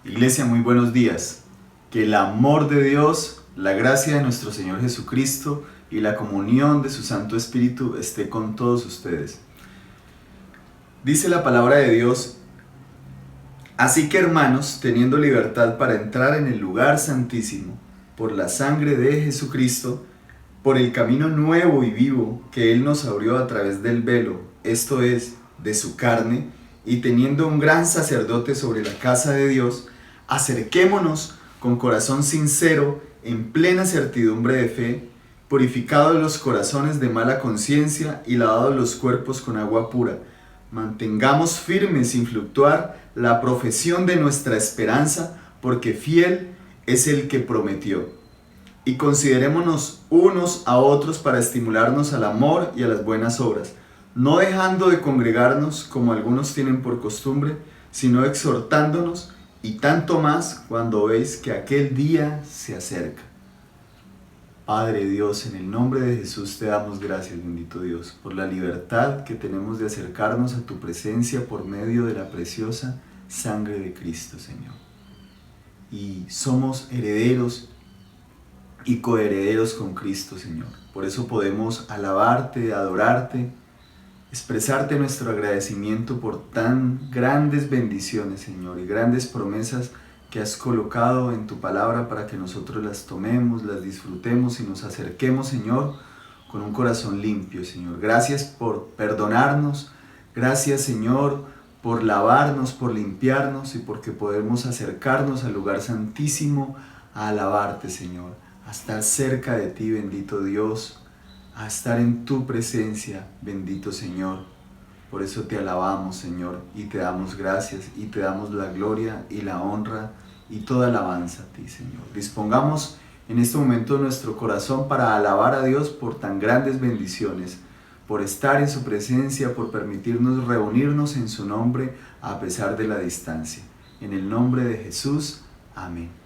Iglesia, muy buenos días. Que el amor de Dios, la gracia de nuestro Señor Jesucristo y la comunión de su Santo Espíritu esté con todos ustedes. Dice la palabra de Dios: así que, hermanos, teniendo libertad para entrar en el lugar santísimo por la sangre de Jesucristo, por el camino nuevo y vivo que Él nos abrió a través del velo, esto es, de su carne, y teniendo un gran sacerdote sobre la casa de Dios, acerquémonos con corazón sincero, en plena certidumbre de fe, purificados los corazones de mala conciencia y lavados los cuerpos con agua pura. Mantengamos firme sin fluctuar la profesión de nuestra esperanza, porque fiel es el que prometió. Y considerémonos unos a otros para estimularnos al amor y a las buenas obras, no dejando de congregarnos como algunos tienen por costumbre, sino exhortándonos, y tanto más cuando veis que aquel día se acerca. Padre Dios, en el nombre de Jesús te damos gracias, bendito Dios, por la libertad que tenemos de acercarnos a tu presencia por medio de la preciosa sangre de Cristo, Señor. Y somos herederos y coherederos con Cristo, Señor. Por eso podemos alabarte, adorarte, expresarte nuestro agradecimiento por tan grandes bendiciones, Señor, y grandes promesas que has colocado en tu palabra para que nosotros las tomemos, las disfrutemos y nos acerquemos, Señor, con un corazón limpio, Señor. Gracias por perdonarnos, gracias, Señor, por lavarnos, por limpiarnos y porque podemos acercarnos al lugar santísimo a alabarte, Señor, a estar cerca de ti, bendito Dios, a estar en tu presencia, bendito Señor. Por eso te alabamos, Señor, y te damos gracias, y te damos la gloria y la honra y toda alabanza a ti, Señor. Dispongamos en este momento nuestro corazón para alabar a Dios por tan grandes bendiciones, por estar en su presencia, por permitirnos reunirnos en su nombre a pesar de la distancia. En el nombre de Jesús, amén.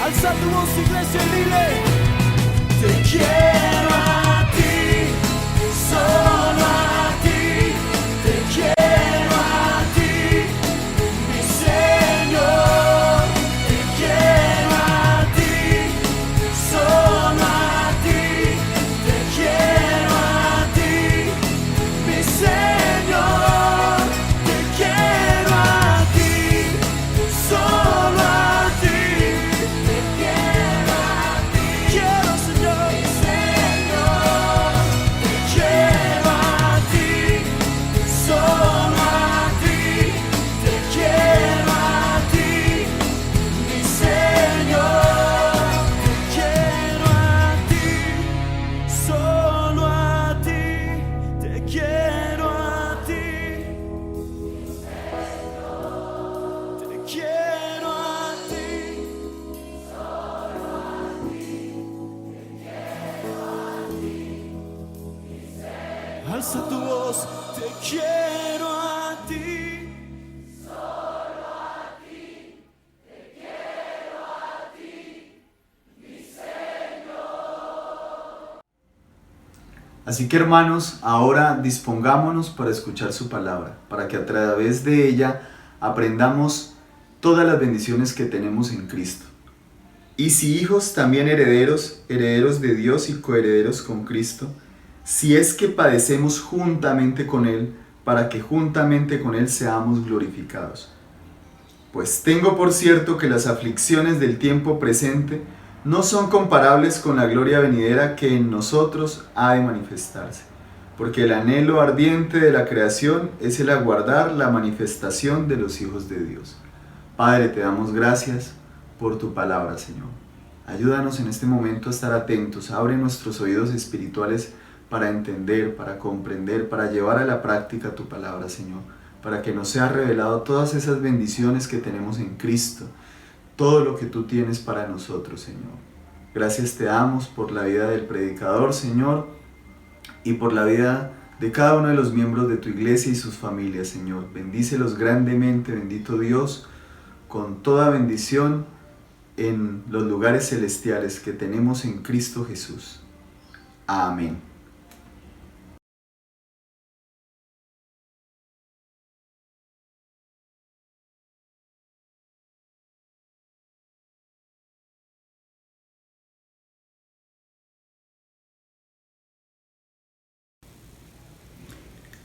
Alza tu voz, iglesia, y dile: te quiero a ti, solo a ti, te quiero a ti, mi Señor, te quiero a ti, solo a ti, te quiero a ti, mi Señor, te quiero a ti, solo a ti, te quiero a ti, quiero, Señor, mi Señor, te quiero a ti, solo a ti, te quiero a ti, mi Señor, te quiero a ti, solo a ti, te quiero a ti, te quiero a ti, alza tu voz, te quiero a ti. Así que hermanos, ahora dispongámonos para escuchar su palabra, para que a través de ella aprendamos todas las bendiciones que tenemos en Cristo. Y si hijos, también herederos, herederos de Dios y coherederos con Cristo, si es que padecemos juntamente con Él, para que juntamente con Él seamos glorificados. Pues tengo por cierto que las aflicciones del tiempo presente no son comparables con la gloria venidera que en nosotros ha de manifestarse, porque el anhelo ardiente de la creación es el aguardar la manifestación de los hijos de Dios. Padre, te damos gracias por tu palabra, Señor. Ayúdanos en este momento a estar atentos, abre nuestros oídos espirituales para entender, para comprender, para llevar a la práctica tu palabra, Señor, para que nos sea revelado todas esas bendiciones que tenemos en Cristo, todo lo que tú tienes para nosotros, Señor. Gracias te damos por la vida del predicador, Señor, y por la vida de cada uno de los miembros de tu iglesia y sus familias, Señor. Bendícelos grandemente, bendito Dios, con toda bendición en los lugares celestiales que tenemos en Cristo Jesús. Amén.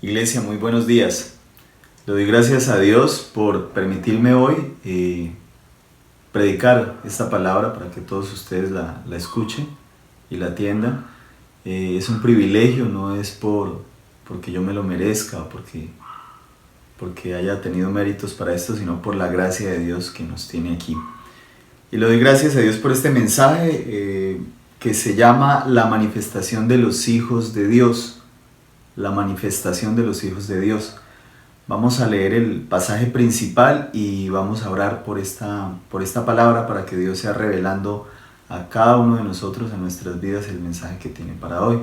Iglesia, muy buenos días. Le doy gracias a Dios por permitirme hoy predicar esta palabra para que todos ustedes la escuchen y la atiendan. Es un privilegio, no es porque yo me lo merezca o porque haya tenido méritos para esto, sino por la gracia de Dios que nos tiene aquí. Y le doy gracias a Dios por este mensaje que se llama La manifestación de los hijos de Dios. La manifestación de los hijos de Dios. Vamos a leer el pasaje principal y vamos a orar por esta palabra para que Dios sea revelando a cada uno de nosotros, en nuestras vidas, el mensaje que tiene para hoy.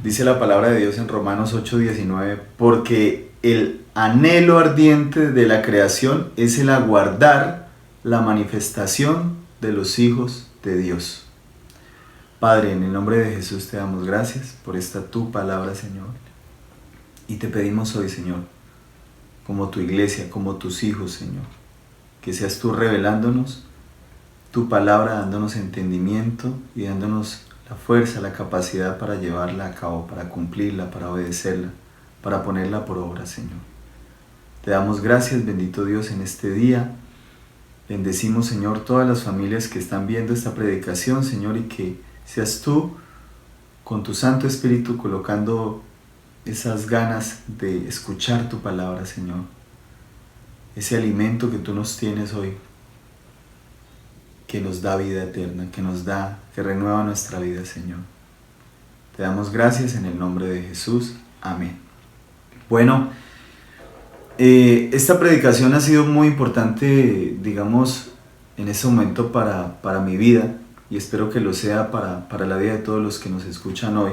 Dice la palabra de Dios en Romanos 8:19, porque el anhelo ardiente de la creación es el aguardar la manifestación de los hijos de Dios. Padre, en el nombre de Jesús te damos gracias por esta tu palabra, Señor. Y te pedimos hoy, Señor, como tu iglesia, como tus hijos, Señor, que seas tú revelándonos tu palabra, dándonos entendimiento y dándonos la fuerza, la capacidad para llevarla a cabo, para cumplirla, para obedecerla, para ponerla por obra, Señor. Te damos gracias, bendito Dios, en este día. Bendecimos, Señor, todas las familias que están viendo esta predicación, Señor, y que seas tú, con tu Santo Espíritu, colocando esas ganas de escuchar tu palabra, Señor. Ese alimento que tú nos tienes hoy, que nos da vida eterna, que renueva nuestra vida, Señor. Te damos gracias en el nombre de Jesús. Amén. Bueno, esta predicación ha sido muy importante, digamos, en ese momento para mi vida. Y espero que lo sea para la vida de todos los que nos escuchan hoy.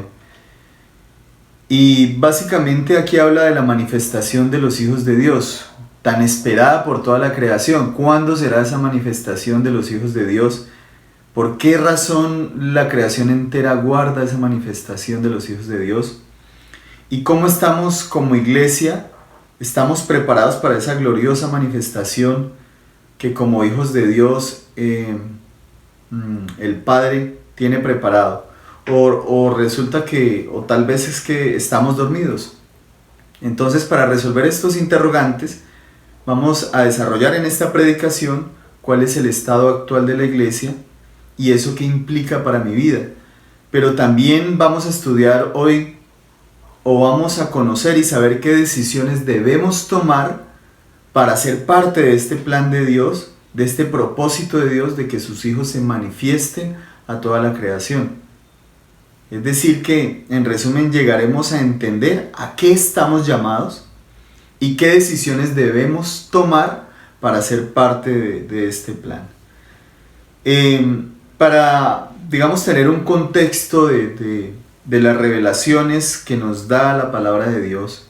Y básicamente aquí habla de la manifestación de los hijos de Dios. tan esperada por toda la creación. ¿Cuándo será esa manifestación de los hijos de Dios? ¿Por qué razón la creación entera guarda esa manifestación de los hijos de Dios? ¿Y cómo estamos como iglesia? ¿Estamos preparados para esa gloriosa manifestación que como hijos de Dios el Padre tiene preparado? O resulta que, o tal vez es que estamos dormidos. Entonces, para resolver estos interrogantes, vamos a desarrollar en esta predicación cuál es el estado actual de la iglesia y eso qué implica para mi vida. Pero también vamos a estudiar hoy, o vamos a conocer y saber qué decisiones debemos tomar para ser parte de este plan de Dios, de este propósito de Dios de que sus hijos se manifiesten a toda la creación. Es decir que, en resumen, llegaremos a entender a qué estamos llamados y qué decisiones debemos tomar para ser parte de este plan. Para, digamos, tener un contexto de las revelaciones que nos da la palabra de Dios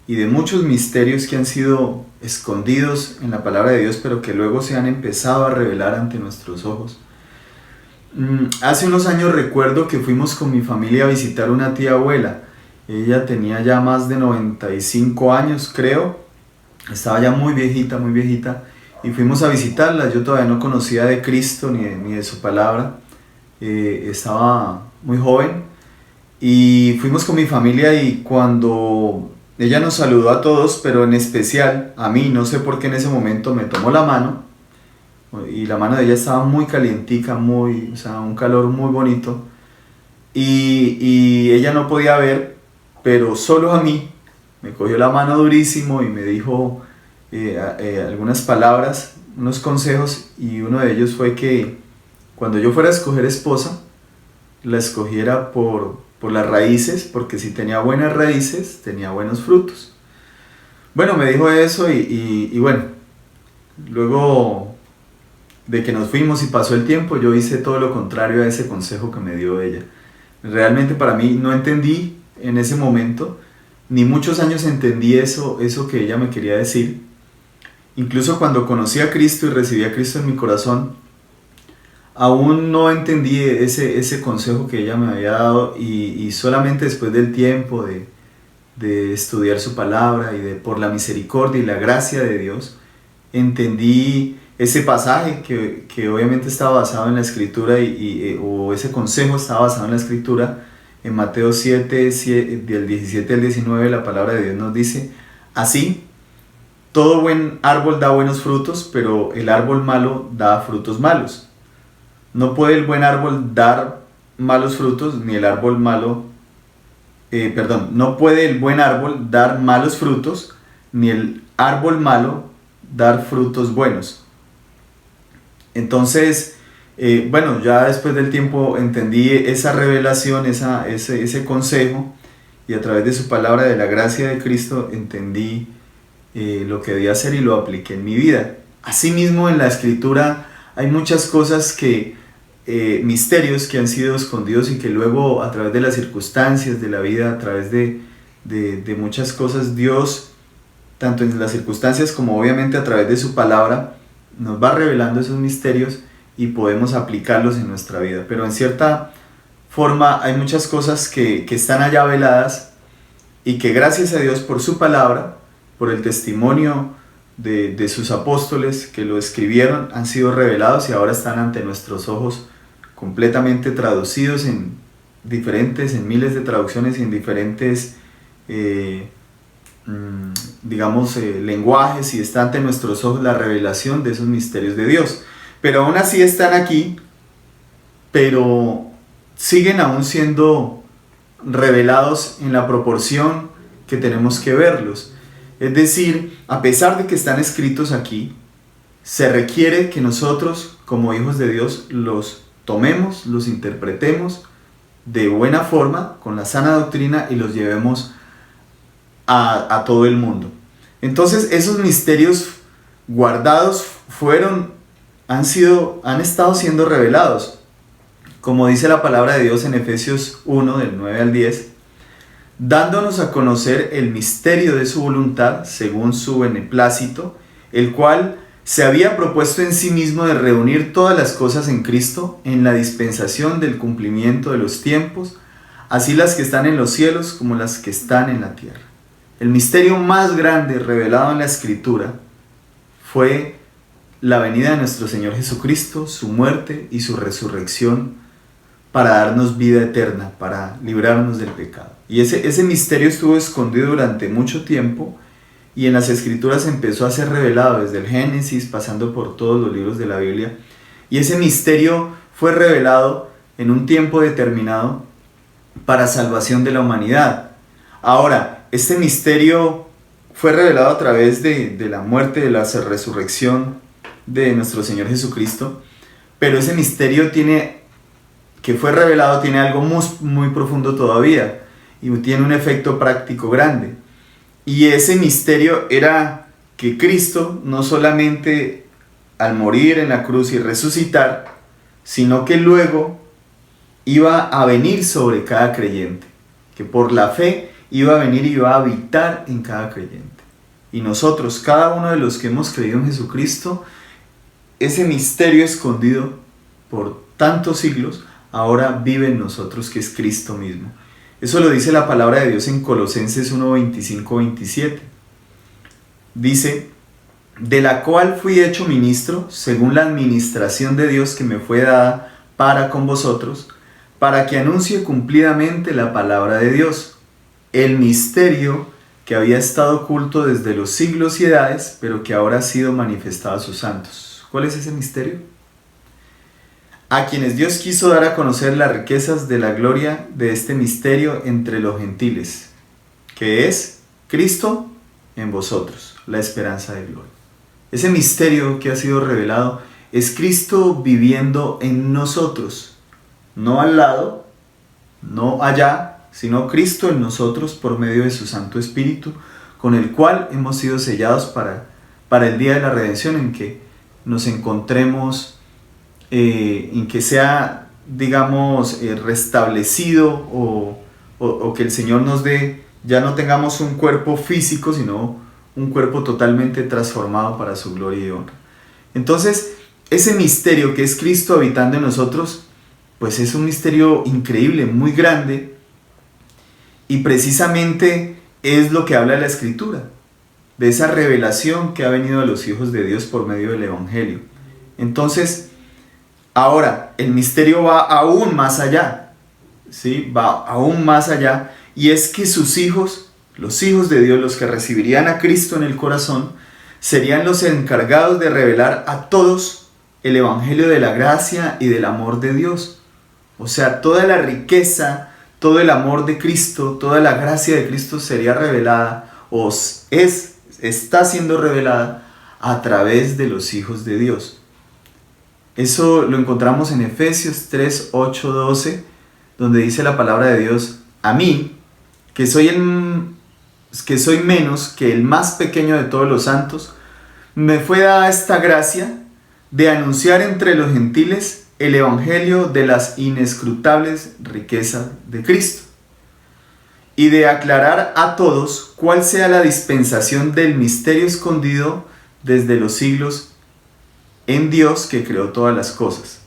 y de muchos misterios que han sido escondidos en la palabra de Dios, pero que luego se han empezado a revelar ante nuestros ojos. Hace unos años recuerdo que fuimos con mi familia a visitar una tía abuela. Ella tenía ya más de 95 años, creo. Estaba ya muy viejita, y fuimos a visitarla. Yo todavía no conocía de Cristo ni de su palabra. Estaba muy joven. Y fuimos con mi familia y cuando ella nos saludó a todos, pero en especial a mí, no sé por qué en ese momento me tomó la mano. Y la mano de ella estaba muy calientica, o sea, un calor muy bonito. Y ella no podía ver, pero solo a mí me cogió la mano durísimo y me dijo algunas palabras, unos consejos, y uno de ellos fue que cuando yo fuera a escoger esposa, la escogiera por las raíces, porque si tenía buenas raíces, tenía buenos frutos. Bueno, me dijo eso y bueno, luego de que nos fuimos y pasó el tiempo, yo hice todo lo contrario a ese consejo que me dio ella. Realmente para mí no entendí en ese momento, ni muchos años entendí eso que ella me quería decir. Incluso cuando conocí a Cristo y recibí a Cristo en mi corazón, aún no entendí ese consejo que ella me había dado y solamente después del tiempo de estudiar su palabra y por la misericordia y la gracia de Dios, entendí ese pasaje que obviamente estaba basado en la Escritura o ese consejo estaba basado en la Escritura. En Mateo 7, del 17 al 19, la palabra de Dios nos dice: así, todo buen árbol da buenos frutos, pero el árbol malo da frutos malos. No puede el buen árbol dar malos frutos, ni el árbol malo, no puede el buen árbol dar malos frutos, ni el árbol malo dar frutos buenos. Entonces, bueno, ya después del tiempo entendí esa revelación, ese consejo, y a través de su palabra, de la gracia de Cristo, entendí lo que debía hacer y lo apliqué en mi vida. Asimismo, en la Escritura hay muchas cosas misterios que han sido escondidos y que luego, a través de las circunstancias de la vida, a través de muchas cosas, Dios, tanto en las circunstancias como obviamente a través de su palabra, nos va revelando esos misterios y podemos aplicarlos en nuestra vida. Pero en cierta forma hay muchas cosas que están allá veladas y que, gracias a Dios por su palabra, por el testimonio de sus apóstoles que lo escribieron, han sido revelados y ahora están ante nuestros ojos completamente traducidos en miles de traducciones y en diferentes lenguajes, y está ante nuestros ojos la revelación de esos misterios de Dios. Pero aún así están aquí, pero siguen aún siendo revelados en la proporción que tenemos que verlos. Es decir, a pesar de que están escritos aquí, se requiere que nosotros, como hijos de Dios, los tomemos, los interpretemos de buena forma, con la sana doctrina, y los llevemos a todo el mundo. Entonces, esos misterios guardados han estado siendo revelados. Como dice la palabra de Dios en Efesios 1, del 9 al 10, dándonos a conocer el misterio de su voluntad, según su beneplácito, el cual se había propuesto en sí mismo de reunir todas las cosas en Cristo, en la dispensación del cumplimiento de los tiempos, así las que están en los cielos como las que están en la tierra. El misterio más grande revelado en la Escritura fue la venida de nuestro Señor Jesucristo, su muerte y su resurrección para darnos vida eterna, para librarnos del pecado. Y ese misterio estuvo escondido durante mucho tiempo y en las Escrituras empezó a ser revelado desde el Génesis, pasando por todos los libros de la Biblia. Y ese misterio fue revelado en un tiempo determinado para salvación de la humanidad. Ahora, este misterio fue revelado a través de la muerte, de la resurrección de nuestro Señor Jesucristo, pero ese misterio que fue revelado tiene algo muy profundo todavía y tiene un efecto práctico grande. Y ese misterio era que Cristo no solamente al morir en la cruz y resucitar, sino que luego iba a venir sobre cada creyente, que por la fe iba a venir y iba a habitar en cada creyente. Y nosotros, cada uno de los que hemos creído en Jesucristo, ese misterio escondido por tantos siglos, ahora vive en nosotros, que es Cristo mismo. Eso lo dice la palabra de Dios en Colosenses 1:25-27. Dice: de la cual fui hecho ministro, según la administración de Dios que me fue dada para con vosotros, para que anuncie cumplidamente la palabra de Dios, el misterio que había estado oculto desde los siglos y edades, pero que ahora ha sido manifestado a sus santos. ¿Cuál es ese misterio? A quienes Dios quiso dar a conocer las riquezas de la gloria de este misterio entre los gentiles, que es Cristo en vosotros, la esperanza de gloria. Ese misterio que ha sido revelado es Cristo viviendo en nosotros, no al lado, no allá, sino Cristo en nosotros por medio de su Santo Espíritu, con el cual hemos sido sellados para el día de la redención, en que nos encontremos, en que sea, digamos, restablecido o que el Señor nos dé, ya no tengamos un cuerpo físico, sino un cuerpo totalmente transformado para su gloria y honra. Entonces, ese misterio que es Cristo habitando en nosotros, pues es un misterio increíble, muy grande, y precisamente es lo que habla la Escritura, de esa revelación que ha venido a los hijos de Dios por medio del Evangelio. Entonces, ahora, el misterio va aún más allá, ¿sí? Va aún más allá, y es que sus hijos, los hijos de Dios, los que recibirían a Cristo en el corazón, serían los encargados de revelar a todos el Evangelio de la gracia y del amor de Dios. O sea, toda la riqueza, todo el amor de Cristo, toda la gracia de Cristo sería revelada, o está siendo revelada a través de los hijos de Dios. Eso lo encontramos en Efesios 3, 8, 12, donde dice la palabra de Dios: a mí, que soy menos que el más pequeño de todos los santos, me fue dada esta gracia de anunciar entre los gentiles el evangelio de las inescrutables riquezas de Cristo, y de aclarar a todos cuál sea la dispensación del misterio escondido desde los siglos en Dios que creó todas las cosas,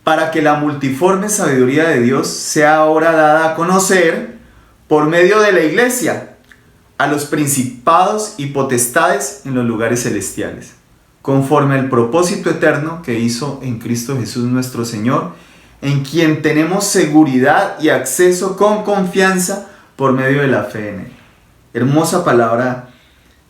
para que la multiforme sabiduría de Dios sea ahora dada a conocer por medio de la Iglesia a los principados y potestades en los lugares celestiales, conforme al propósito eterno que hizo en Cristo Jesús nuestro Señor, en quien tenemos seguridad y acceso con confianza por medio de la fe en Él. Hermosa palabra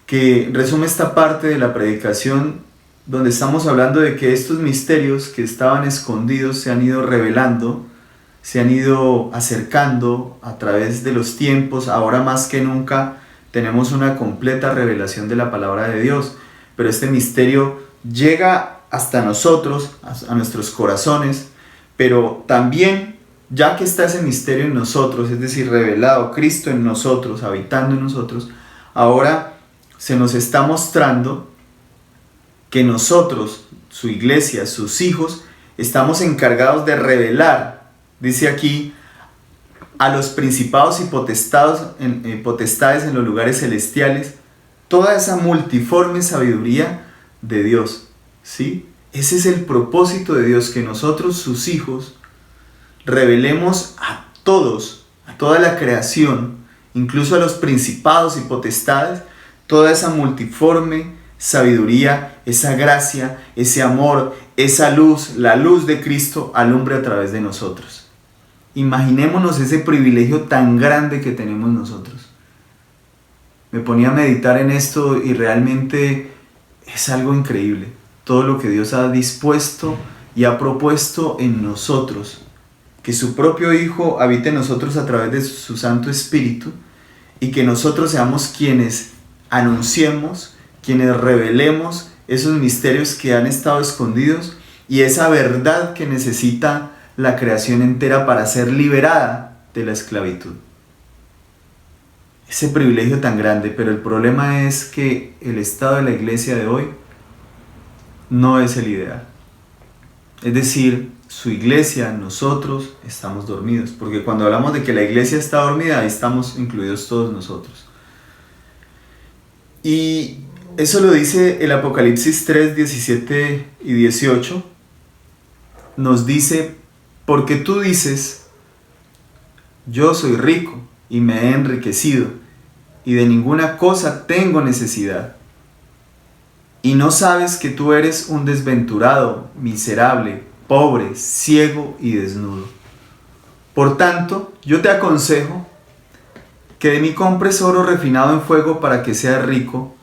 que resume esta parte de la predicación, donde estamos hablando de que estos misterios que estaban escondidos se han ido revelando, se han ido acercando a través de los tiempos. Ahora más que nunca tenemos una completa revelación de la palabra de Dios, pero este misterio llega hasta nosotros, a nuestros corazones, pero también, ya que está ese misterio en nosotros, es decir, revelado, Cristo en nosotros, habitando en nosotros, ahora se nos está mostrando que nosotros, su iglesia, sus hijos, estamos encargados de revelar, dice aquí, a los principados y potestades en los lugares celestiales, toda esa multiforme sabiduría de Dios, ¿sí? Ese es el propósito de Dios, que nosotros, sus hijos, revelemos a todos, a toda la creación, incluso a los principados y potestades, toda esa multiforme sabiduría, esa gracia, ese amor, esa luz, la luz de Cristo alumbre a través de nosotros. Imaginémonos ese privilegio tan grande que tenemos nosotros. Me ponía a meditar en esto y realmente es algo increíble. Todo lo que Dios ha dispuesto y ha propuesto en nosotros. Que su propio Hijo habite en nosotros a través de su Santo Espíritu y que nosotros seamos quienes anunciemos, quienes revelemos esos misterios que han estado escondidos y esa verdad que necesita la creación entera para ser liberada de la esclavitud. Ese privilegio tan grande, pero el problema es que el estado de la iglesia de hoy no es el ideal. Es decir, su iglesia, nosotros estamos dormidos, porque cuando hablamos de que la iglesia está dormida, ahí estamos incluidos todos nosotros. Y eso lo dice el Apocalipsis 3, 17 y 18. Nos dice: porque tú dices, yo soy rico y me he enriquecido, y de ninguna cosa tengo necesidad. Y no sabes que tú eres un desventurado, miserable, pobre, ciego y desnudo. Por tanto, yo te aconsejo que de mí compres oro refinado en fuego para que seas rico,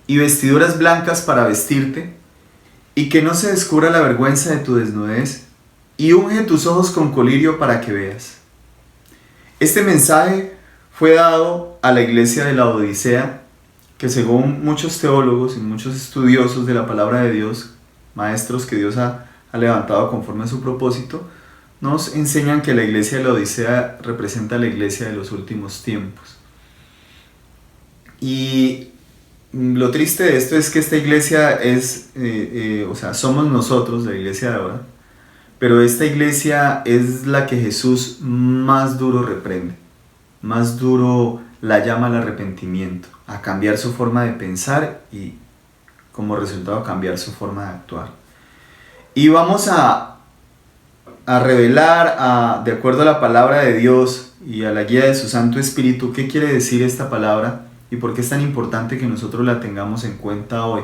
y vestiduras blancas para vestirte, y que no se descubra la vergüenza de tu desnudez, y unge tus ojos con colirio para que veas. Este mensaje fue dado a la iglesia de la Odisea, que según muchos teólogos y muchos estudiosos de la palabra de Dios, maestros que Dios ha levantado conforme a su propósito, nos enseñan que la iglesia de la Odisea representa a la iglesia de los últimos tiempos. Y lo triste de esto es que esta iglesia es, somos nosotros, la iglesia de ahora, pero esta iglesia es la que Jesús más duro reprende, más duro la llama al arrepentimiento, a cambiar su forma de pensar y como resultado cambiar su forma de actuar. Y vamos a revelar, de acuerdo a la palabra de Dios y a la guía de su Santo Espíritu, qué quiere decir esta palabra y por qué es tan importante que nosotros la tengamos en cuenta hoy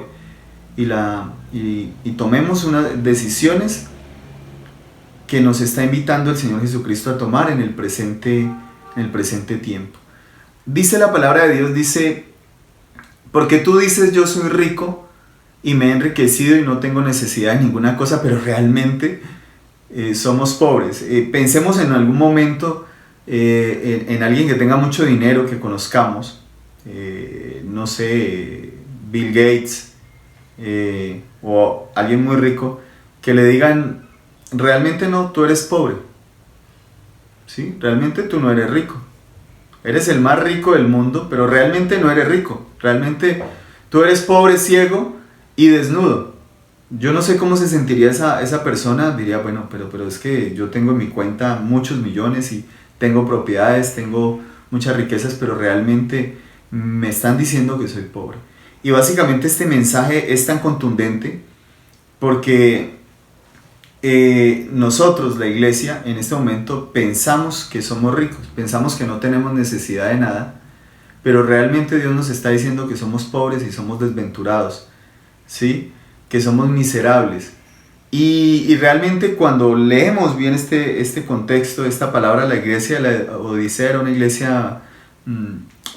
y tomemos unas decisiones que nos está invitando el Señor Jesucristo a tomar en el presente tiempo. Dice la palabra de Dios, dice: porque tú dices yo soy rico y me he enriquecido y no tengo necesidad de ninguna cosa, pero realmente somos pobres. Pensemos en algún momento en alguien que tenga mucho dinero que conozcamos, no sé, Bill Gates o alguien muy rico, que le digan: realmente no, tú eres pobre, ¿sí? Realmente tú no eres rico. Eres el más rico del mundo, pero realmente no eres rico. Realmente tú eres pobre, ciego y desnudo. Yo no sé cómo se sentiría esa persona. Diría: bueno, pero es que yo tengo en mi cuenta muchos millones y tengo propiedades, tengo muchas riquezas, pero realmente me están diciendo que soy pobre. Y básicamente este mensaje es tan contundente porque nosotros, la iglesia, en este momento pensamos que somos ricos, pensamos que no tenemos necesidad de nada, pero realmente Dios nos está diciendo que somos pobres y somos desventurados, ¿sí? Que somos miserables. Y realmente cuando leemos bien este contexto, esta palabra, la iglesia de la Odisea era una iglesia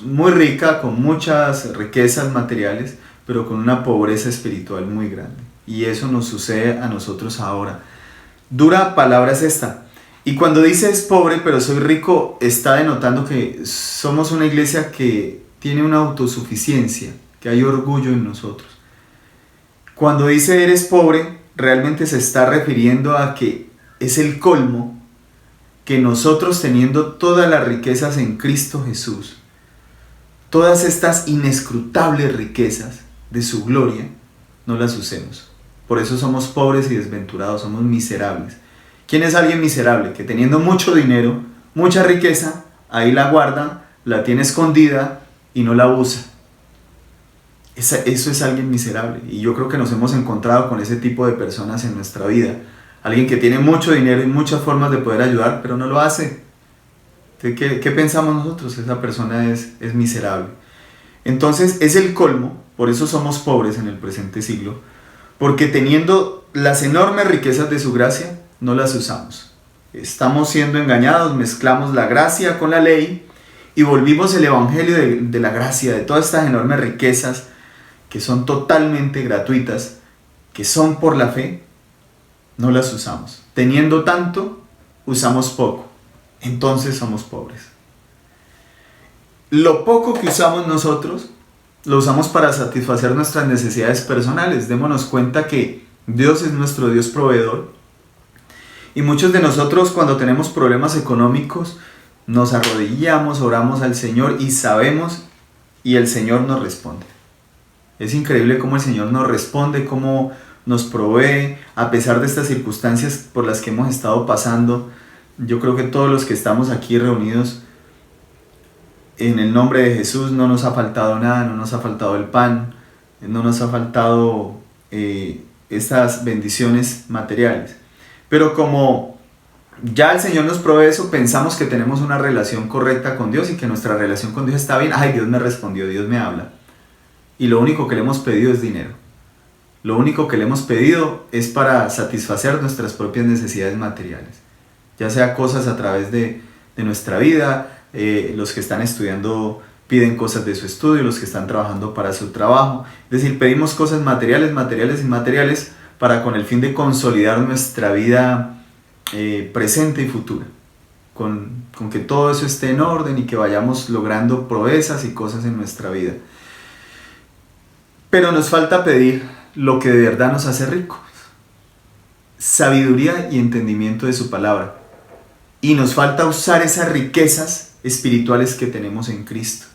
muy rica, con muchas riquezas materiales, pero con una pobreza espiritual muy grande. Y eso nos sucede a nosotros ahora. Dura palabra es esta. Y cuando dice es pobre pero soy rico, está denotando que somos una iglesia que tiene una autosuficiencia, que hay orgullo en nosotros. Cuando dice eres pobre, realmente se está refiriendo a que es el colmo que nosotros, teniendo todas las riquezas en Cristo Jesús, todas estas inescrutables riquezas de su gloria, no las usemos. Por eso somos pobres y desventurados, somos miserables. ¿Quién es alguien miserable? Que teniendo mucho dinero, mucha riqueza, ahí la guarda, la tiene escondida y no la usa. Eso es alguien miserable, y yo creo que nos hemos encontrado con ese tipo de personas en nuestra vida. Alguien que tiene mucho dinero y muchas formas de poder ayudar, pero no lo hace. ¿Qué pensamos nosotros? Esa persona es miserable. Entonces es el colmo, por eso somos pobres en el presente siglo, porque teniendo las enormes riquezas de su gracia, no las usamos. Estamos siendo engañados, mezclamos la gracia con la ley y volvimos el evangelio de la gracia, de todas estas enormes riquezas que son totalmente gratuitas, que son por la fe, no las usamos. Teniendo tanto, usamos poco. Entonces somos pobres. Lo poco que usamos nosotros, lo usamos para satisfacer nuestras necesidades personales. Démonos cuenta que Dios es nuestro Dios proveedor. Y muchos de nosotros, cuando tenemos problemas económicos, nos arrodillamos, oramos al Señor y sabemos, y el Señor nos responde. Es increíble cómo el Señor nos responde, cómo nos provee, a pesar de estas circunstancias por las que hemos estado pasando. Yo creo que todos los que estamos aquí reunidos, en el nombre de Jesús, no nos ha faltado nada, no nos ha faltado el pan, no nos ha faltado estas bendiciones materiales. Pero como ya el Señor nos provee eso, pensamos que tenemos una relación correcta con Dios y que nuestra relación con Dios está bien. Ay, Dios me respondió, Dios me habla. Y lo único que le hemos pedido es dinero. Lo único que le hemos pedido es para satisfacer nuestras propias necesidades materiales. Ya sea cosas a través de nuestra vida, los que están estudiando piden cosas de su estudio, los que están trabajando para su trabajo. Es decir, pedimos cosas materiales para con el fin de consolidar nuestra vida presente y futura. Con que todo eso esté en orden y que vayamos logrando proezas y cosas en nuestra vida. Pero nos falta pedir lo que de verdad nos hace ricos: sabiduría y entendimiento de su palabra. Y nos falta usar esas riquezas espirituales que tenemos en Cristo.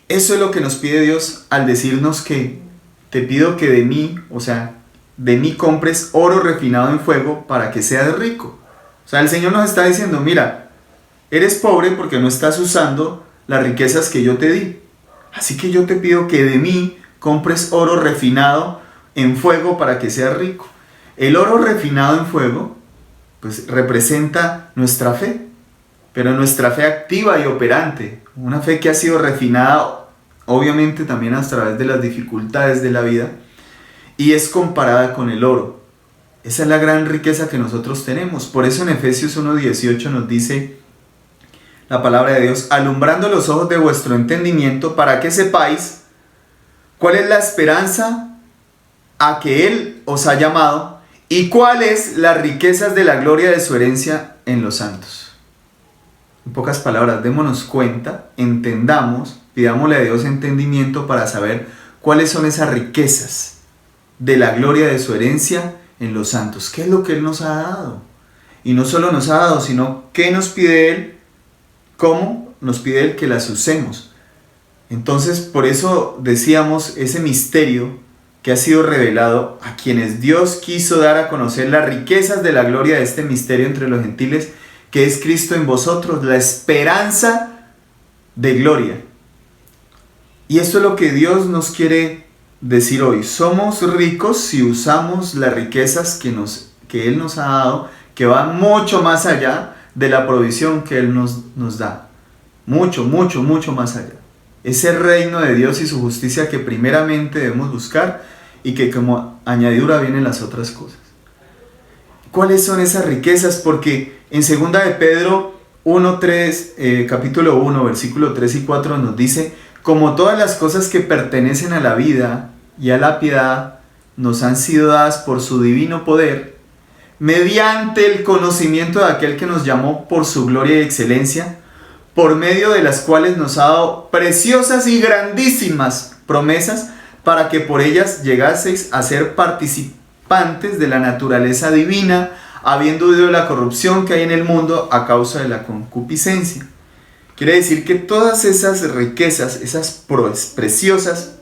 Eso es lo que nos pide Dios al decirnos que te pido que de mí, o sea, de mí compres oro refinado en fuego para que seas rico. O sea, el Señor nos está diciendo, mira, eres pobre porque no estás usando las riquezas que yo te di. Así que yo te pido que de mí compres oro refinado en fuego para que seas rico. El oro refinado en fuego, pues representa nuestra fe, pero nuestra fe activa y operante, una fe que ha sido refinada, obviamente también a través de las dificultades de la vida, y es comparada con el oro. Esa es la gran riqueza que nosotros tenemos. Por eso en Efesios 1:18 nos dice la palabra de Dios: alumbrando los ojos de vuestro entendimiento, para que sepáis cuál es la esperanza a que Él os ha llamado y cuáles las riquezas de la gloria de su herencia en los santos. En pocas palabras, démonos cuenta, entendamos, pidámosle a Dios entendimiento para saber cuáles son esas riquezas de la gloria de su herencia en los santos. ¿Qué es lo que Él nos ha dado? Y no solo nos ha dado, sino ¿qué nos pide Él? ¿Cómo nos pide Él que las usemos? Entonces, por eso decíamos ese misterio que ha sido revelado a quienes Dios quiso dar a conocer las riquezas de la gloria de este misterio entre los gentiles, que es Cristo en vosotros, la esperanza de gloria. Y esto es lo que Dios nos quiere decir hoy. Somos ricos si usamos las riquezas que Él nos ha dado, que van mucho más allá de la provisión que Él nos da. Mucho, mucho, mucho más allá. Ese reino de Dios y su justicia que primeramente debemos buscar, y que como añadidura vienen las otras cosas. ¿Cuáles son esas riquezas? Porque en 2 de Pedro 1:3, capítulo 1, versículo 3 y 4 nos dice: como todas las cosas que pertenecen a la vida y a la piedad nos han sido dadas por su divino poder, mediante el conocimiento de aquel que nos llamó por su gloria y excelencia, por medio de las cuales nos ha dado preciosas y grandísimas promesas, para que por ellas llegaseis a ser participantes de la naturaleza divina, habiendo huido de la corrupción que hay en el mundo a causa de la concupiscencia. Quiere decir que todas esas riquezas, esas preciosas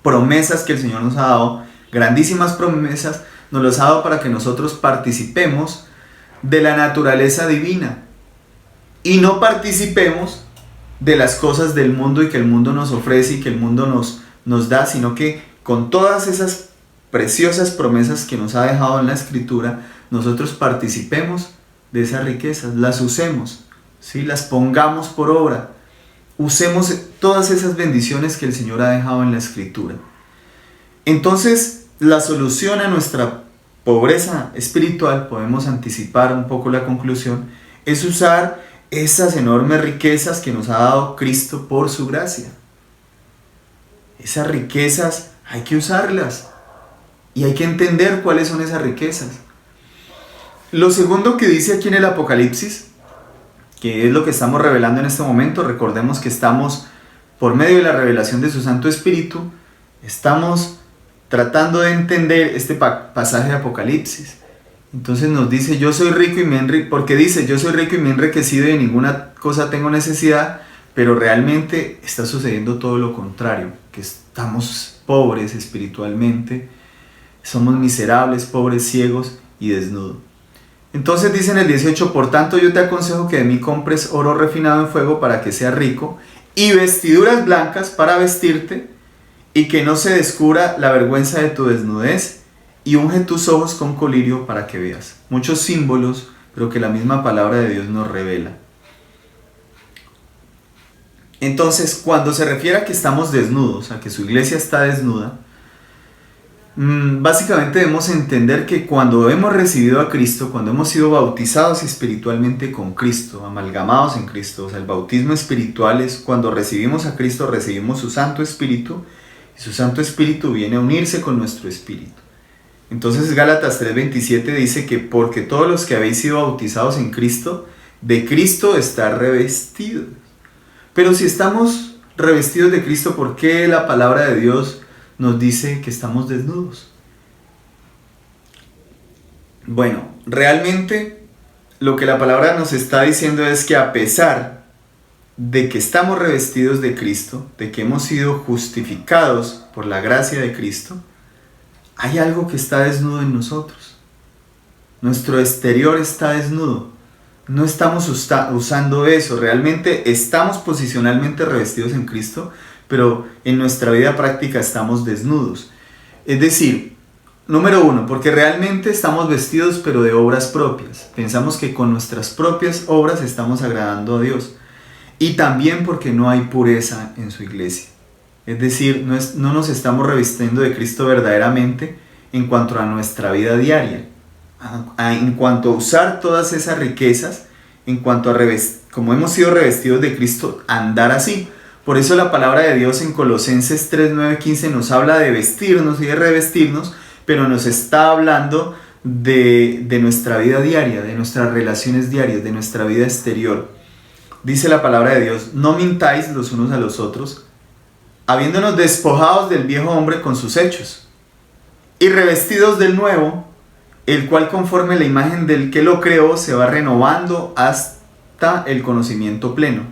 promesas que el Señor nos ha dado, grandísimas promesas, nos las ha dado para que nosotros participemos de la naturaleza divina y no participemos de las cosas del mundo y que el mundo nos ofrece y que el mundo nos da, sino que con todas esas preciosas promesas que nos ha dejado en la Escritura, nosotros participemos de esas riquezas, las usemos, ¿sí? Las pongamos por obra, usemos todas esas bendiciones que el Señor ha dejado en la Escritura. Entonces, la solución a nuestra pobreza espiritual, podemos anticipar un poco la conclusión, es usar esas enormes riquezas que nos ha dado Cristo por su gracia. Esas riquezas hay que usarlas y hay que entender cuáles son esas riquezas. Lo segundo que dice aquí en el Apocalipsis, que es lo que estamos revelando en este momento, recordemos que estamos, por medio de la revelación de su Santo Espíritu, estamos tratando de entender este pasaje de Apocalipsis. Entonces nos dice, yo soy rico y me porque dice, yo soy rico y me he enriquecido y de ninguna cosa tengo necesidad, pero realmente está sucediendo todo lo contrario, que estamos pobres espiritualmente, somos miserables, pobres, ciegos y desnudos. Entonces dice en el 18, por tanto yo te aconsejo que de mí compres oro refinado en fuego para que seas rico, y vestiduras blancas para vestirte, y que no se descubra la vergüenza de tu desnudez, y unge tus ojos con colirio para que veas. Muchos símbolos, pero que la misma palabra de Dios nos revela. Entonces, cuando se refiere a que estamos desnudos, a que su iglesia está desnuda, básicamente debemos entender que cuando hemos recibido a Cristo, cuando hemos sido bautizados espiritualmente con Cristo, amalgamados en Cristo, o sea, el bautismo espiritual es cuando recibimos a Cristo, recibimos su Santo Espíritu, y su Santo Espíritu viene a unirse con nuestro espíritu. Entonces Gálatas 3:27 dice que porque todos los que habéis sido bautizados en Cristo, de Cristo está revestidos. Pero si estamos revestidos de Cristo, ¿por qué la palabra de Dios nos dice que estamos desnudos? Bueno, realmente lo que la palabra nos está diciendo es que a pesar de que estamos revestidos de Cristo, de que hemos sido justificados por la gracia de Cristo, hay algo que está desnudo en nosotros. Nuestro exterior está desnudo. No estamos usando eso. Realmente estamos posicionalmente revestidos en Cristo, pero en nuestra vida práctica estamos desnudos. Es decir, número uno, porque realmente estamos vestidos pero de obras propias. Pensamos que con nuestras propias obras estamos agradando a Dios. Y también porque no hay pureza en su iglesia. Es decir, no nos estamos revistiendo de Cristo verdaderamente en cuanto a nuestra vida diaria, en cuanto a usar todas esas riquezas, en cuanto a como hemos sido revestidos de Cristo, andar así. Por eso la palabra de Dios en Colosenses 3, 9, 15 nos habla de vestirnos y de revestirnos, pero nos está hablando de nuestra vida diaria, de nuestras relaciones diarias, de nuestra vida exterior. Dice la palabra de Dios, no mintáis los unos a los otros, habiéndonos despojados del viejo hombre con sus hechos, y revestidos del nuevo, el cual conforme la imagen del que lo creó se va renovando hasta el conocimiento pleno,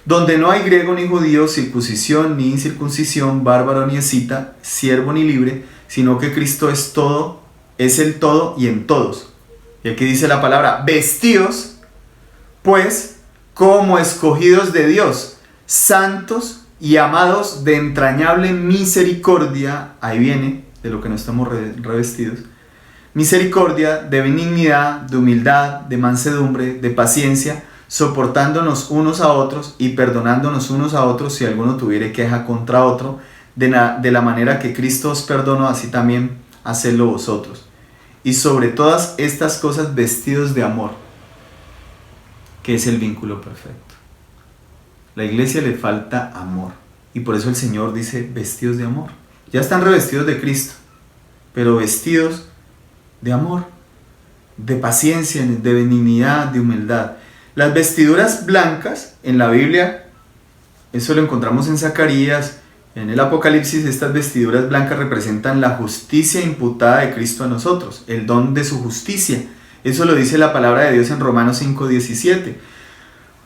donde no hay griego ni judío, circuncisión ni incircuncisión, bárbaro ni escita, siervo ni libre, sino que Cristo es todo, es el todo y en todos. Y aquí dice la palabra, vestidos, pues, como escogidos de Dios, santos y amados de entrañable misericordia, ahí viene de lo que no estamos revestidos, misericordia, de benignidad, de humildad, de mansedumbre, de paciencia, soportándonos unos a otros y perdonándonos unos a otros si alguno tuviere queja contra otro, de la manera que Cristo os perdonó, así también hacedlo vosotros. Y sobre todas estas cosas vestidos de amor, que es el vínculo perfecto. La iglesia le falta amor, y por eso el Señor dice vestidos de amor. Ya están revestidos de Cristo, pero vestidos de amor, de paciencia, de benignidad, de humildad. Las vestiduras blancas en la Biblia, eso lo encontramos en Zacarías, en el Apocalipsis. Estas vestiduras blancas representan la justicia imputada de Cristo a nosotros, el don de su justicia. Eso lo dice la palabra de Dios en Romanos 5:17.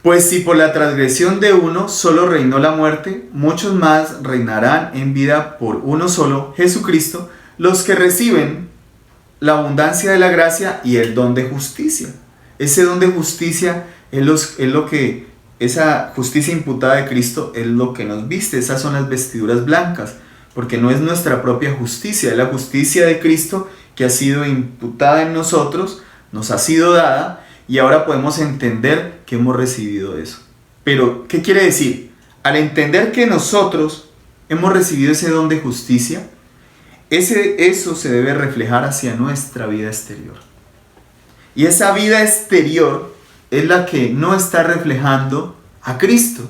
Pues si por la transgresión de uno solo reinó la muerte, muchos más reinarán en vida por uno solo, Jesucristo, los que reciben la abundancia de la gracia y el don de justicia. Ese don de justicia es lo que, esa justicia imputada de Cristo es lo que nos viste. Esas son las vestiduras blancas, porque no es nuestra propia justicia, es la justicia de Cristo que ha sido imputada en nosotros, nos ha sido dada, y ahora podemos entender que hemos recibido eso. Pero, ¿qué quiere decir? Al entender que nosotros hemos recibido ese don de justicia, eso se debe reflejar hacia nuestra vida exterior. Y esa vida exterior es la que no está reflejando a Cristo.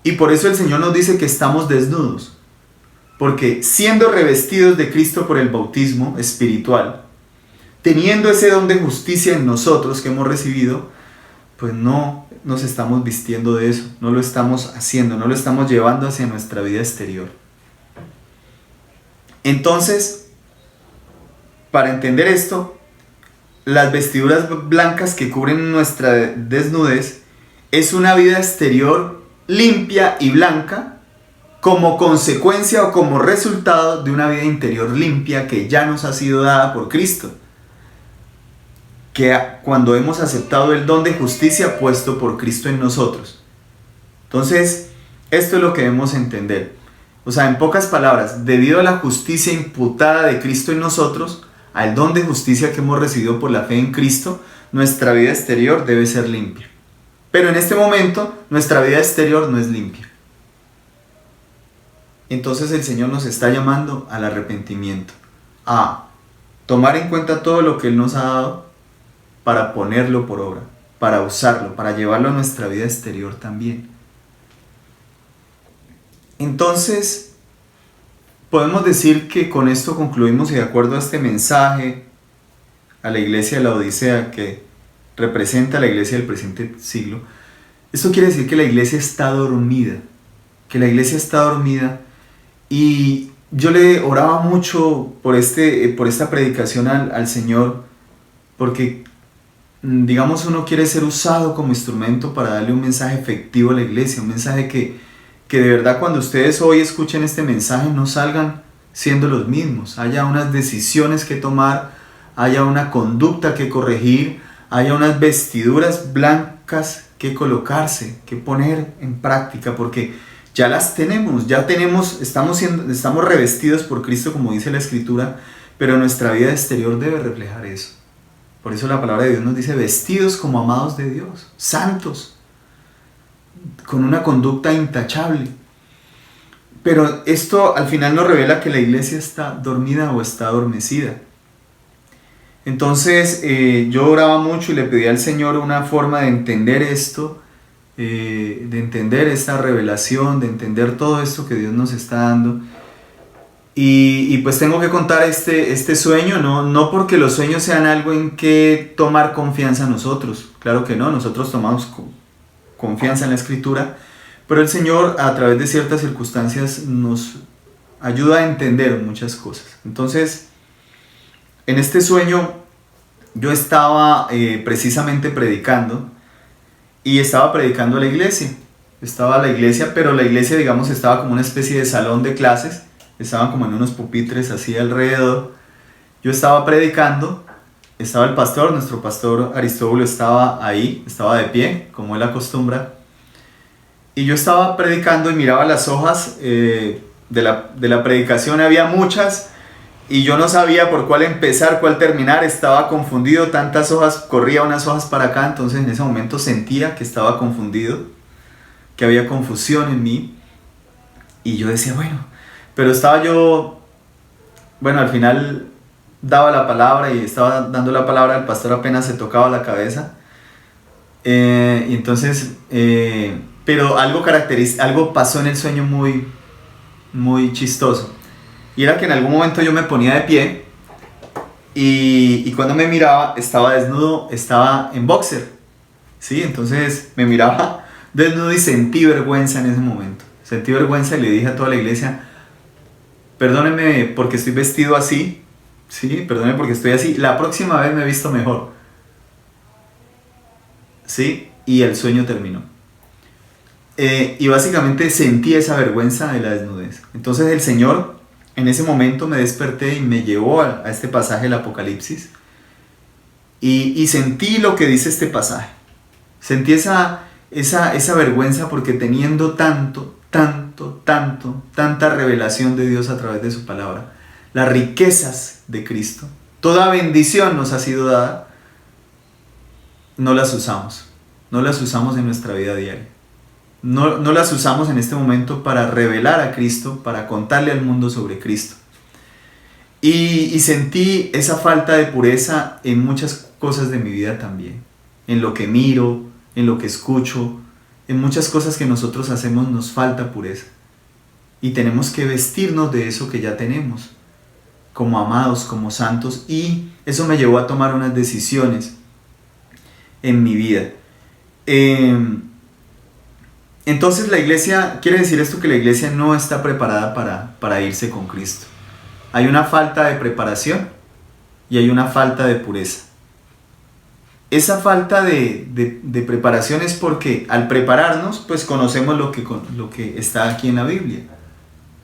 Y por eso el Señor nos dice que estamos desnudos. Porque siendo revestidos de Cristo por el bautismo espiritual, teniendo ese don de justicia en nosotros que hemos recibido, pues no nos estamos vistiendo de eso, no lo estamos haciendo, no lo estamos llevando hacia nuestra vida exterior. Entonces, para entender esto, las vestiduras blancas que cubren nuestra desnudez es una vida exterior limpia y blanca como consecuencia o como resultado de una vida interior limpia que ya nos ha sido dada por Cristo, que cuando hemos aceptado el don de justicia puesto por Cristo en nosotros. Entonces, esto es lo que debemos entender. O sea, en pocas palabras, debido a la justicia imputada de Cristo en nosotros, al don de justicia que hemos recibido por la fe en Cristo, nuestra vida exterior debe ser limpia. Pero en este momento, nuestra vida exterior no es limpia. Entonces el Señor nos está llamando al arrepentimiento, a tomar en cuenta todo lo que Él nos ha dado para ponerlo por obra, para usarlo, para llevarlo a nuestra vida exterior también. Entonces, podemos decir que con esto concluimos, y de acuerdo a este mensaje a la iglesia de la Odisea, que representa a la iglesia del presente siglo, esto quiere decir que la iglesia está dormida, y yo le oraba mucho por esta predicación al Señor, porque digamos uno quiere ser usado como instrumento para darle un mensaje efectivo a la iglesia, un mensaje que de verdad cuando ustedes hoy escuchen este mensaje no salgan siendo los mismos, haya unas decisiones que tomar, haya una conducta que corregir, haya unas vestiduras blancas que colocarse, que poner en práctica, porque ya las tenemos, estamos revestidos por Cristo, como dice la Escritura, pero nuestra vida exterior debe reflejar eso. Por eso la palabra de Dios nos dice vestidos como amados de Dios, santos, con una conducta intachable. Pero esto al final nos revela que la iglesia está dormida o está adormecida. Entonces yo oraba mucho y le pedí al Señor una forma de entender esto, de entender esta revelación, de entender todo esto que Dios nos está dando. Y pues tengo que contar este sueño, no porque los sueños sean algo en que tomar confianza nosotros, claro que no, nosotros tomamos confianza en la Escritura, pero el Señor a través de ciertas circunstancias nos ayuda a entender muchas cosas. Entonces, en este sueño yo estaba precisamente predicando, y estaba predicando a la iglesia. Estaba la iglesia, pero la iglesia, digamos, estaba como una especie de salón de clases. Estaban como en unos pupitres así alrededor. Yo estaba predicando, estaba el pastor, nuestro pastor Aristóbulo estaba ahí, estaba de pie, como él acostumbra. Y yo estaba predicando y miraba las hojas de la predicación, había muchas, y yo no sabía por cuál empezar, cuál terminar, estaba confundido, tantas hojas, corría unas hojas para acá, entonces en ese momento sentía que estaba confundido, que había confusión en mí, y yo decía, pero estaba yo, al final daba la palabra y estaba dando la palabra, el pastor apenas se tocaba la cabeza, y entonces, pero algo pasó en el sueño muy, muy chistoso. Y era que en algún momento yo me ponía de pie y cuando me miraba estaba desnudo, estaba en boxer, ¿sí? Entonces me miraba desnudo y sentí vergüenza en ese momento. Sentí vergüenza y le dije a toda la iglesia, perdónenme porque estoy vestido así, ¿sí? Perdónenme porque estoy así, la próxima vez me he visto mejor, ¿sí? Y el sueño terminó. Y básicamente sentí esa vergüenza de la desnudez. Entonces el Señor, en ese momento me desperté y me llevó a este pasaje del Apocalipsis y sentí lo que dice este pasaje. Sentí esa vergüenza porque teniendo tanta revelación de Dios a través de su palabra, las riquezas de Cristo, toda bendición nos ha sido dada, no las usamos en nuestra vida diaria. No las usamos en este momento para revelar a Cristo, para contarle al mundo sobre Cristo. Y sentí esa falta de pureza en muchas cosas de mi vida también. En lo que miro, en lo que escucho, en muchas cosas que nosotros hacemos nos falta pureza. Y tenemos que vestirnos de eso que ya tenemos, como amados, como santos. Y eso me llevó a tomar unas decisiones en mi vida. Entonces la iglesia, quiere decir esto que la iglesia no está preparada para irse con Cristo. Hay una falta de preparación y hay una falta de pureza. Esa falta de preparación es porque al prepararnos, pues conocemos lo que está aquí en la Biblia.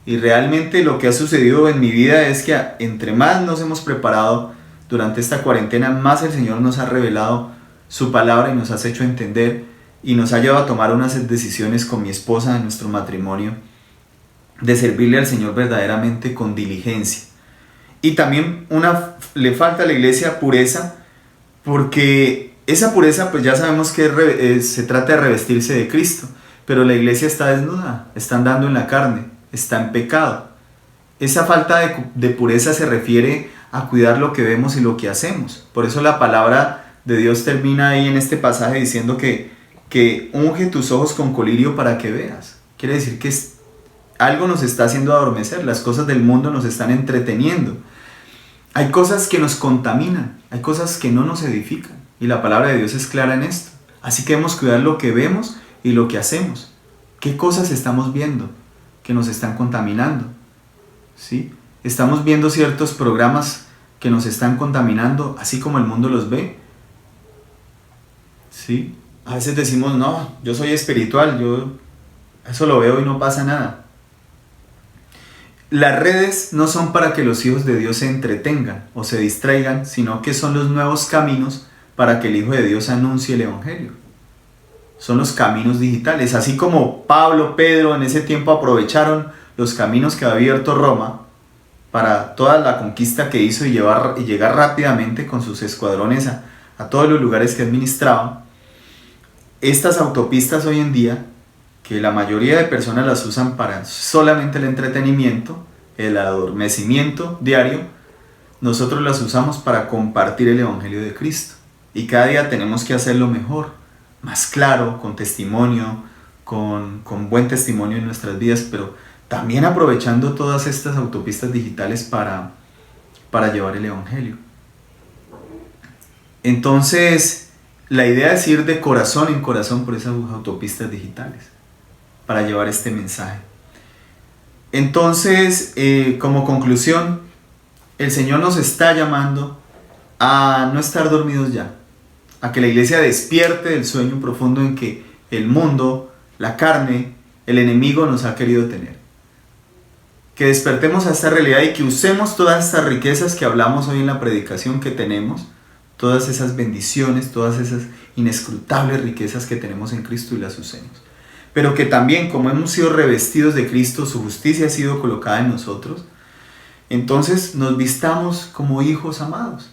Y realmente lo que ha sucedido en mi vida es que entre más nos hemos preparado durante esta cuarentena, más el Señor nos ha revelado su palabra y nos ha hecho entender y nos ha llevado a tomar unas decisiones con mi esposa en nuestro matrimonio de servirle al Señor verdaderamente con diligencia. Y también le falta a la iglesia pureza, porque esa pureza pues ya sabemos que se trata de revestirse de Cristo, pero la iglesia está desnuda, está andando en la carne, está en pecado. Esa falta de pureza se refiere a cuidar lo que vemos y lo que hacemos. Por eso la palabra de Dios termina ahí en este pasaje diciendo que unge tus ojos con colirio para que veas. Quiere decir que algo nos está haciendo adormecer, las cosas del mundo nos están entreteniendo. Hay cosas que nos contaminan, hay cosas que no nos edifican, y la palabra de Dios es clara en esto. Así que debemos cuidar lo que vemos y lo que hacemos. ¿Qué cosas estamos viendo que nos están contaminando? ¿Sí? Estamos viendo ciertos programas que nos están contaminando, así como el mundo los ve. ¿Sí? A veces decimos, no, yo soy espiritual, yo eso lo veo y no pasa nada. Las redes no son para que los hijos de Dios se entretengan o se distraigan, sino que son los nuevos caminos para que el Hijo de Dios anuncie el Evangelio. Son los caminos digitales. Así como Pablo, Pedro en ese tiempo aprovecharon los caminos que había abierto Roma para toda la conquista que hizo y llegar rápidamente con sus escuadrones a todos los lugares que administraban. Estas autopistas hoy en día, que la mayoría de personas las usan para solamente el entretenimiento, el adormecimiento diario, nosotros las usamos para compartir el Evangelio de Cristo. Y cada día tenemos que hacerlo mejor, más claro, con testimonio, con buen testimonio en nuestras vidas, pero también aprovechando todas estas autopistas digitales para llevar el Evangelio. Entonces, la idea es ir de corazón en corazón por esas autopistas digitales para llevar este mensaje. Entonces, como conclusión, el Señor nos está llamando a no estar dormidos ya, a que la iglesia despierte del sueño profundo en que el mundo, la carne, el enemigo nos ha querido tener. Que despertemos a esta realidad y que usemos todas estas riquezas que hablamos hoy en la predicación que tenemos, todas esas bendiciones, todas esas inescrutables riquezas que tenemos en Cristo y las usemos. Pero que también, como hemos sido revestidos de Cristo, su justicia ha sido colocada en nosotros, entonces nos vistamos como hijos amados.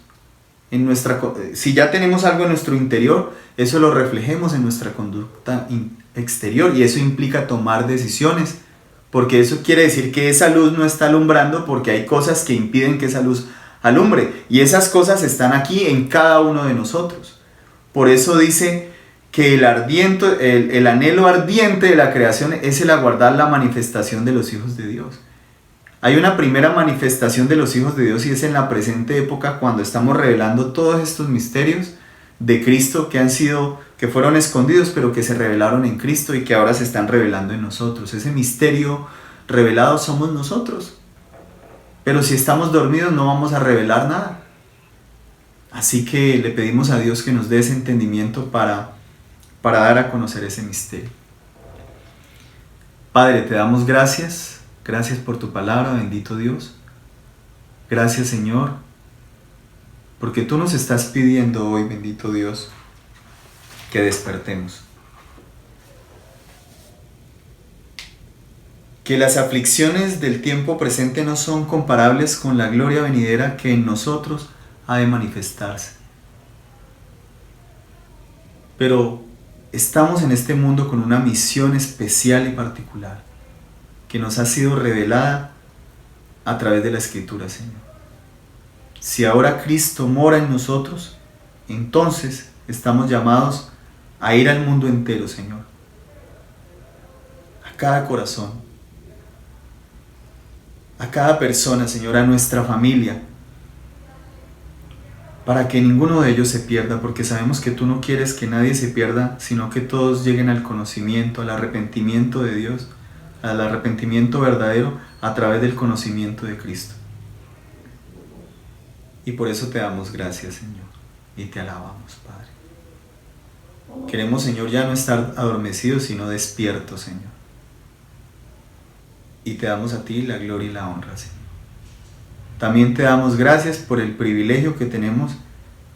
Si ya tenemos algo en nuestro interior, eso lo reflejemos en nuestra conducta exterior, y eso implica tomar decisiones, porque eso quiere decir que esa luz no está alumbrando porque hay cosas que impiden que esa luz alumbre, y esas cosas están aquí en cada uno de nosotros. Por eso dice que el anhelo ardiente de la creación es el aguardar la manifestación de los hijos de Dios. Hay una primera manifestación de los hijos de Dios y es en la presente época, cuando estamos revelando todos estos misterios de Cristo que fueron escondidos, pero que se revelaron en Cristo y que ahora se están revelando en nosotros. Ese misterio revelado somos nosotros. Pero si estamos dormidos no vamos a revelar nada. Así que le pedimos a Dios que nos dé ese entendimiento para dar a conocer ese misterio. Padre, te damos gracias Gracias por tu palabra, bendito Dios. Gracias, Señor, porque tú nos estás pidiendo hoy, bendito Dios, que despertemos. Que las aflicciones del tiempo presente no son comparables con la gloria venidera que en nosotros ha de manifestarse. Pero estamos en este mundo con una misión especial y particular que nos ha sido revelada a través de la Escritura, Señor. Si ahora Cristo mora en nosotros, entonces estamos llamados a ir al mundo entero, Señor. A cada corazón, a cada persona, Señor, a nuestra familia, para que ninguno de ellos se pierda, porque sabemos que tú no quieres que nadie se pierda, sino que todos lleguen al conocimiento, al arrepentimiento de Dios, al arrepentimiento verdadero a través del conocimiento de Cristo. Y por eso te damos gracias, Señor, y te alabamos, Padre. Queremos, Señor, ya no estar adormecidos, sino despiertos, Señor. Y te damos a ti la gloria y la honra, Señor. También te damos gracias por el privilegio que tenemos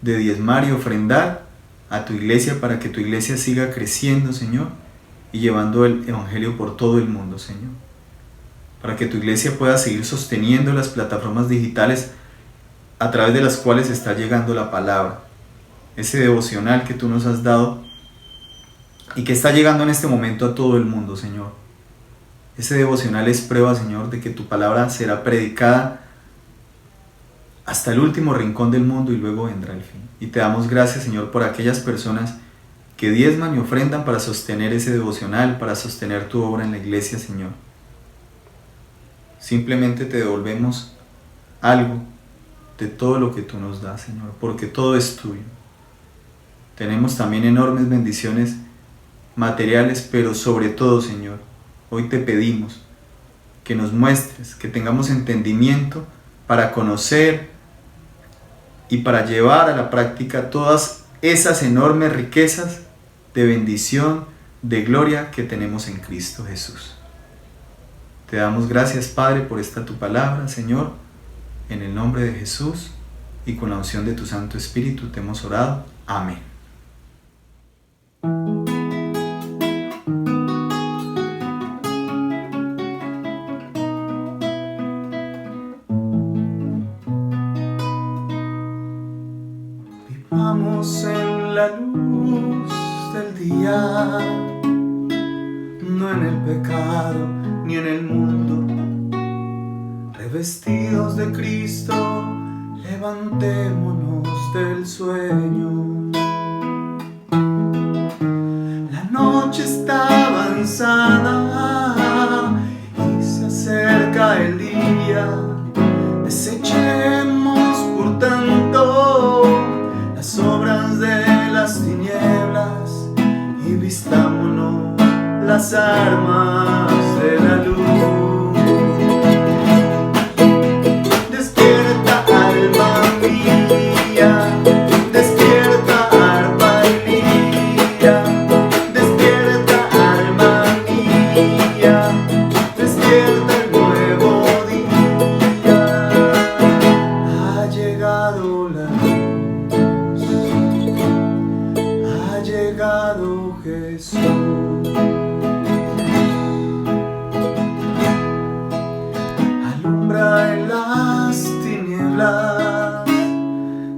de diezmar y ofrendar a tu iglesia para que tu iglesia siga creciendo, Señor, y llevando el Evangelio por todo el mundo, Señor. Para que tu iglesia pueda seguir sosteniendo las plataformas digitales a través de las cuales está llegando la palabra. Ese devocional que tú nos has dado y que está llegando en este momento a todo el mundo, Señor. Ese devocional es prueba, Señor, de que tu palabra será predicada hasta el último rincón del mundo y luego vendrá el fin. Y te damos gracias, Señor, por aquellas personas que diezman y ofrendan para sostener ese devocional, para sostener tu obra en la iglesia, Señor. Simplemente te devolvemos algo de todo lo que tú nos das, Señor, porque todo es tuyo. Tenemos también enormes bendiciones materiales, pero sobre todo, Señor, hoy te pedimos que nos muestres, que tengamos entendimiento para conocer y para llevar a la práctica todas esas enormes riquezas de bendición, de gloria que tenemos en Cristo Jesús. Te damos gracias, Padre, por esta tu palabra, Señor. En el nombre de Jesús y con la unción de tu Santo Espíritu te hemos orado. Amén. Vivamos en la luz del día, no en el pecado ni en el mundo. Revestidos de Cristo, levantémonos del sueño. La noche está avanzada y se acerca el día. Desechemos, por tanto, las obras de las tinieblas y vistámonos las armas de la luz.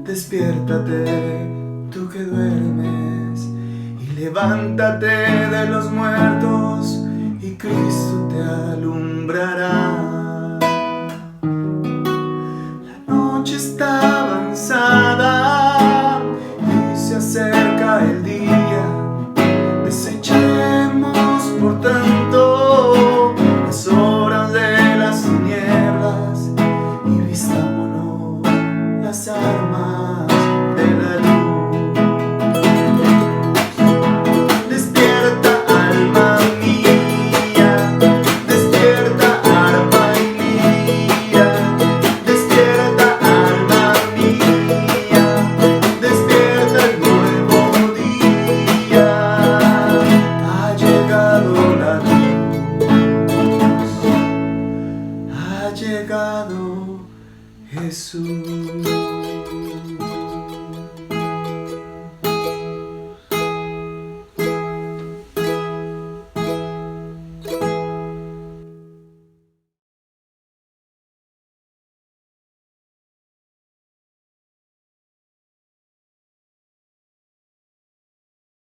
Despiértate, tú que duermes, y levántate de los muertos, y Cristo te alumbrará. La noche está avanzada y se acerca el día. Desechemos, por tanto, las obras de las tinieblas y vistámonos las armas de la luz. Despierta, alma mía, despierta, arpa y lira. Despierta, alma mía, despierta el nuevo día. Ha llegado la luz, Jesús.